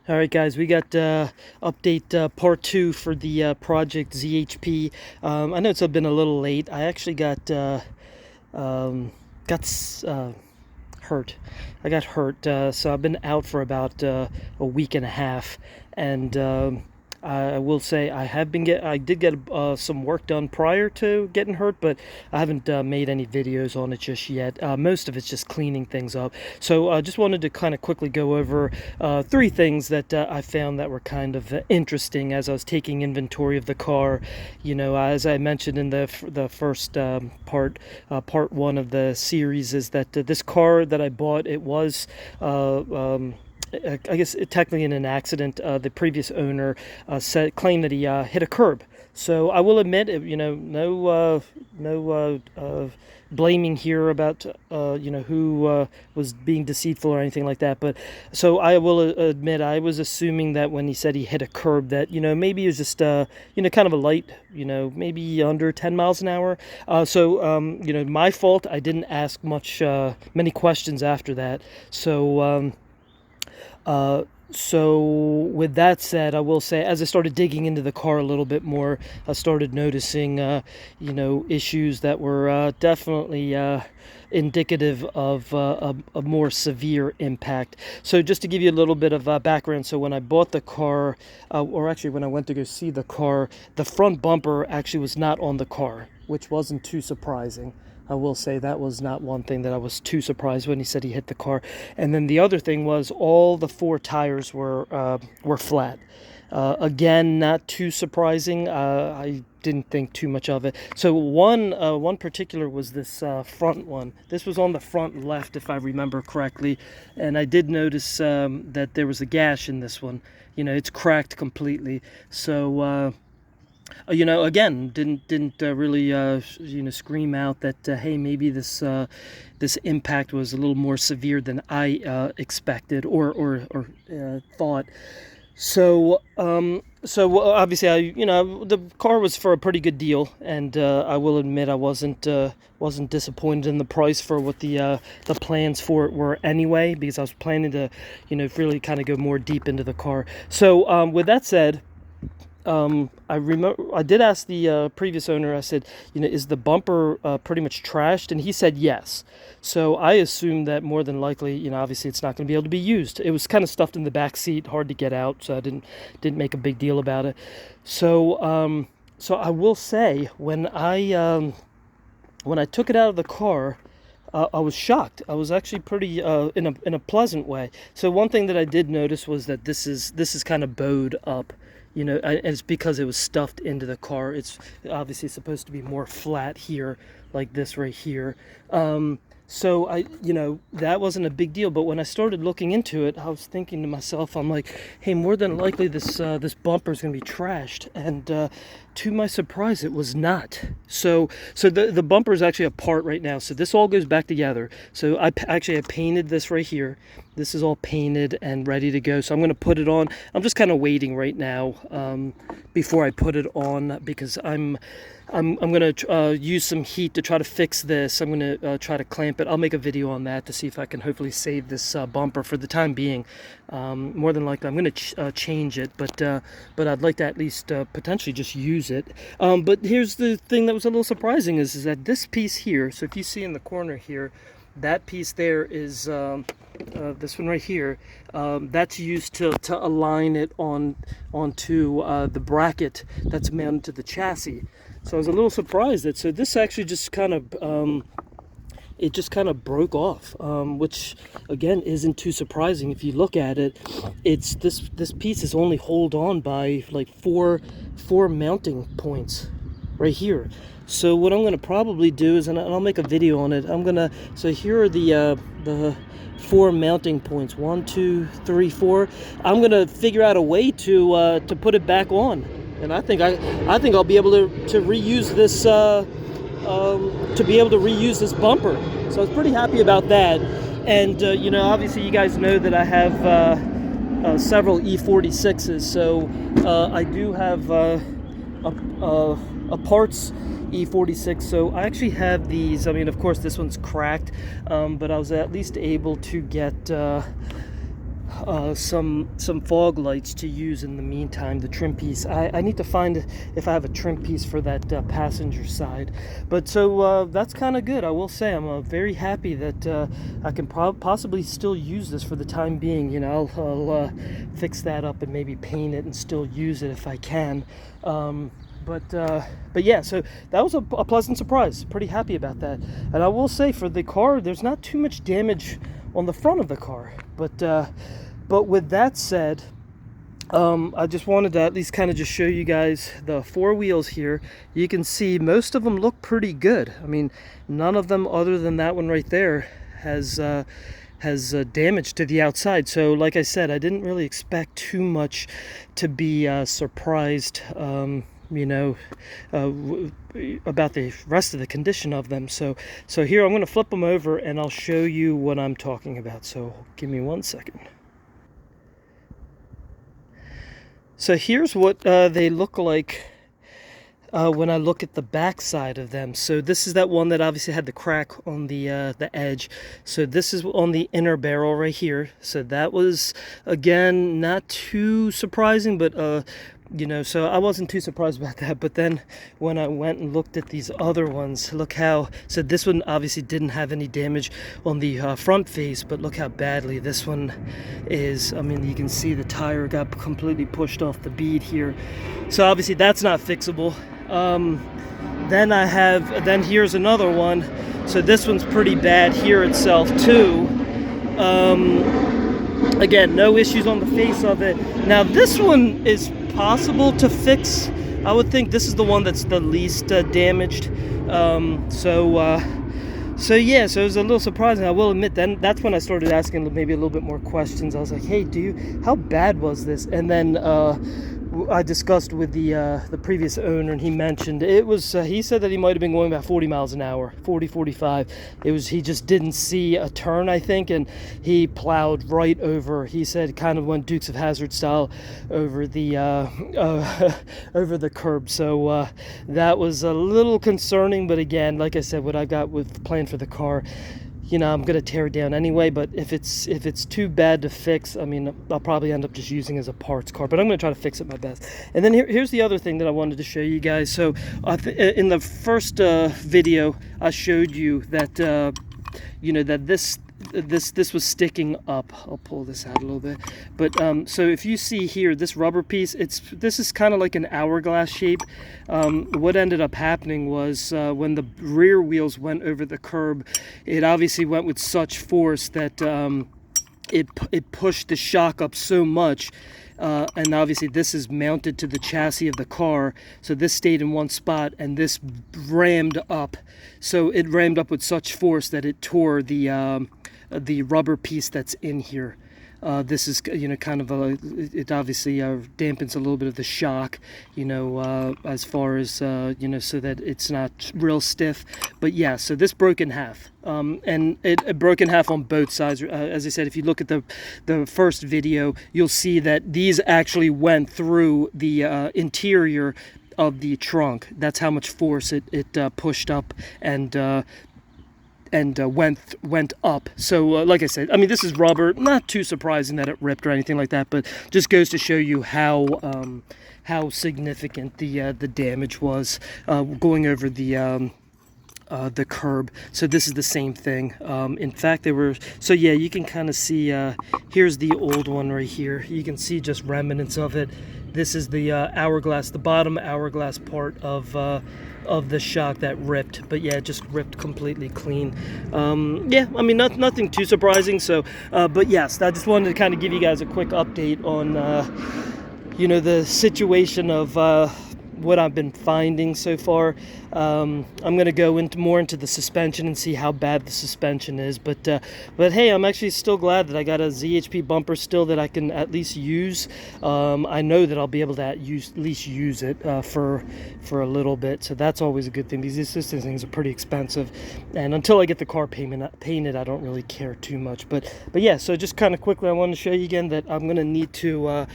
All right, guys, we got update part two for the project ZHP. I know it's been a little late. I actually um, got hurt. I got hurt, so I've been out for about a week and a half, and I will say I did get some work done prior to getting hurt, but I haven't made any videos on it just yet. Most of it's just cleaning things up. So I just wanted to kind of quickly go over three things that I found that were kind of interesting as I was taking inventory of the car. You know, as I mentioned in the first part one of the series, is that this car that I bought, it was I guess technically in an accident. The previous owner claimed that he hit a curb. So I will admit, no blaming here about who was being deceitful or anything like that. But so I will admit, I was assuming that when he said he hit a curb, that maybe it was just kind of a light, maybe under 10 miles an hour. My fault. I didn't ask many questions after that. So with that said, I will say, as I started digging into the car a little bit more, I started noticing, issues that were definitely indicative of a more severe impact. So just to give you a little bit of background, so when I bought the car, or actually when I went to go see the car, the front bumper actually was not on the car, which wasn't too surprising. I will say that was not one thing that I was too surprised when he said he hit the car. And then the other thing was all the four tires were flat. Again, not too surprising. I didn't think too much of it. So one particular was this front one. This was on the front left, if I remember correctly, and I did notice that there was a gash in this one. It's cracked completely. So. Again, didn't really scream out that hey, maybe this impact was a little more severe than I expected or thought. So obviously the car was for a pretty good deal, and I will admit I wasn't disappointed in the price for what the plans for it were anyway, because I was planning to really kind of go more deep into the car. So with that said. I remember I did ask the previous owner. I said, is the bumper pretty much trashed? And he said yes. So I assumed that more than likely, obviously it's not going to be able to be used. It was kind of stuffed in the back seat, hard to get out. So I didn't make a big deal about it. So I will say when I took it out of the car. I was shocked. I was actually pretty in a pleasant way. So one thing that I did notice was that this is kind of bowed up, and it's because it was stuffed into the car. It's obviously supposed to be more flat here, like this right here. So that wasn't a big deal. But when I started looking into it, I was thinking to myself, I'm like, hey, more than likely this bumper is going to be trashed. And to my surprise, it was not. So the bumper is actually apart right now. So this all goes back together. So I painted this right here. This is all painted and ready to go. So I'm going to put it on. I'm just kind of waiting right now before I put it on, because I'm going to use some heat to try to fix this. I'm going to try to clamp it. I'll make a video on that to see if I can hopefully save this bumper for the time being. More than likely, I'm going to change it, but I'd like to at least potentially just use it. But here's the thing that was a little surprising is that this piece here, so if you see in the corner here, that piece there is this one right here. That's used to align it onto the bracket that's mounted to the chassis. So I was a little surprised that this actually just kind of it just kind of broke off, which again isn't too surprising if you look at it. It's this piece is only held on by like four mounting points right here. So what I'm going to probably do is, and I'll make a video on it. So here are the four mounting points. 1, 2, 3, 4. I'm going to figure out a way to put it back on. And I think I'll be able to reuse this this bumper. So I was pretty happy about that. And obviously you guys know that I have several E46s. So I do have a parts E46. So I actually have these. I mean, of course, this one's cracked, but I was at least able to get some fog lights to use in the meantime, the trim piece. I need to find if I have a trim piece for that passenger side. But so that's kind of good. I will say I'm very happy that I can possibly still use this for the time being. You know, I'll fix that up and maybe paint it and still use it if I can. But yeah, so that was a pleasant surprise. Pretty happy about that. And I will say for the car, there's not too much damage on the front of the car. But with that said, I just wanted to at least kind of just show you guys the four wheels here. You can see most of them look pretty good. I mean, none of them other than that one right there has damage to the outside. So like I said, I didn't really expect too much to be surprised, you know, about the rest of the condition of them. So here I'm going to flip them over and I'll show you what I'm talking about. So give me 1 second. So here's what they look like when I look at the back side of them. So this is that one that obviously had the crack on the edge. So this is on the inner barrel right here. So that was, again, not too surprising, but you know, so I wasn't too surprised about that. But then when I went and looked at these other ones, look how, so this one obviously didn't have any damage on the front face, but look how badly this one is. I mean, you can see the tire got completely pushed off the bead here. So obviously that's not fixable. Then here's another one. So this one's pretty bad here itself too. Again, no issues on the face of it. Now this one is possible to fix. I would think this is the one that's the least damaged. So yeah, so it was a little surprising. I will admit, then that's when I started asking maybe a little bit more questions. I was like, hey, how bad was this? And then I discussed with the previous owner, and he mentioned it was, he said that he might have been going about 40 miles an hour, 40, 45. He just didn't see a turn, I think, and he plowed right over, he said, kind of went Dukes of Hazzard style over the over the curb. So that was a little concerning, but again, like I said, what I got with planned for the car, you know, I'm gonna tear it down anyway. But if it's too bad to fix, I mean, I'll probably end up just using it as a parts car, but I'm gonna try to fix it my best. And then here's the other thing that I wanted to show you guys. So in the first video, I showed you that you know, that this was sticking up. I'll pull this out a little bit, but so if you see here, this rubber piece, this is kind of like an hourglass shape. What ended up happening was when the rear wheels went over the curb, it obviously went with such force that it pushed the shock up so much. And obviously this is mounted to the chassis of the car, so this stayed in one spot, and this rammed up. So it rammed up with such force that it tore the rubber piece that's in here. This is, you know, kind of it obviously dampens a little bit of the shock, you know, as far as, you know, so that it's not real stiff. But yeah, so this broke in half, and it broke in half on both sides. As I said, if you look at the first video, you'll see that these actually went through the interior of the trunk. That's how much force it pushed up and went up. So like I said, I mean, this is rubber, not too surprising that it ripped or anything like that, but just goes to show you how significant the damage was going over the curb. So this is the same thing. In fact, so yeah, you can kind of see, here's the old one right here. You can see just remnants of it. This is the hourglass, the bottom hourglass part of the shock that ripped. But yeah, it just ripped completely clean. Yeah, I mean, nothing too surprising. So, but yes, I just wanted to kind of give you guys a quick update on, you know, the situation of what I've been finding so far. I'm going to go more into the suspension and see how bad the suspension is. But hey, I'm actually still glad that I got a ZHP bumper still that I can at least use. I know that I'll be able to at least use it for a little bit. So that's always a good thing. These things are pretty expensive, and until I get the car painted, I don't really care too much. But yeah, so just kind of quickly, I want to show you again that I'm going to need to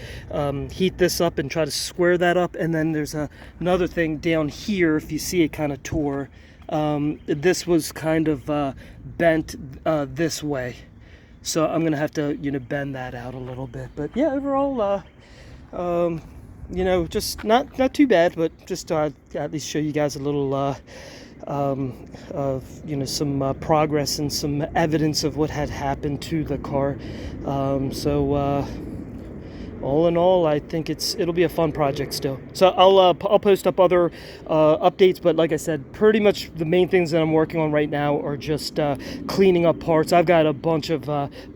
heat this up and try to square that up. And then there's another thing down here. If you see it kind of tore, this was kind of bent this way. So I'm gonna have to, you know, bend that out a little bit. But yeah, overall, you know, just not too bad, but just to at least show you guys a little of, you know, some progress and some evidence of what had happened to the car. All in all, I think it'll be a fun project still. So I'll post up other updates, but like I said, pretty much the main things that I'm working on right now are just cleaning up parts. I've got a bunch of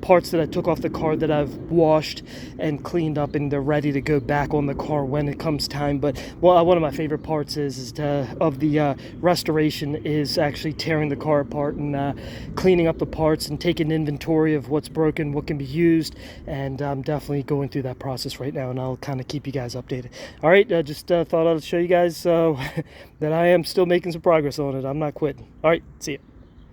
parts that I took off the car that I've washed and cleaned up, and they're ready to go back on the car when it comes time. But one of my favorite parts of the restoration is actually tearing the car apart and cleaning up the parts and taking inventory of what's broken, what can be used, and I'm definitely going through that process right now, and I'll kind of keep you guys updated. All right, just thought I'd show you guys that I am still making some progress on it. I'm not quitting. All right, see ya.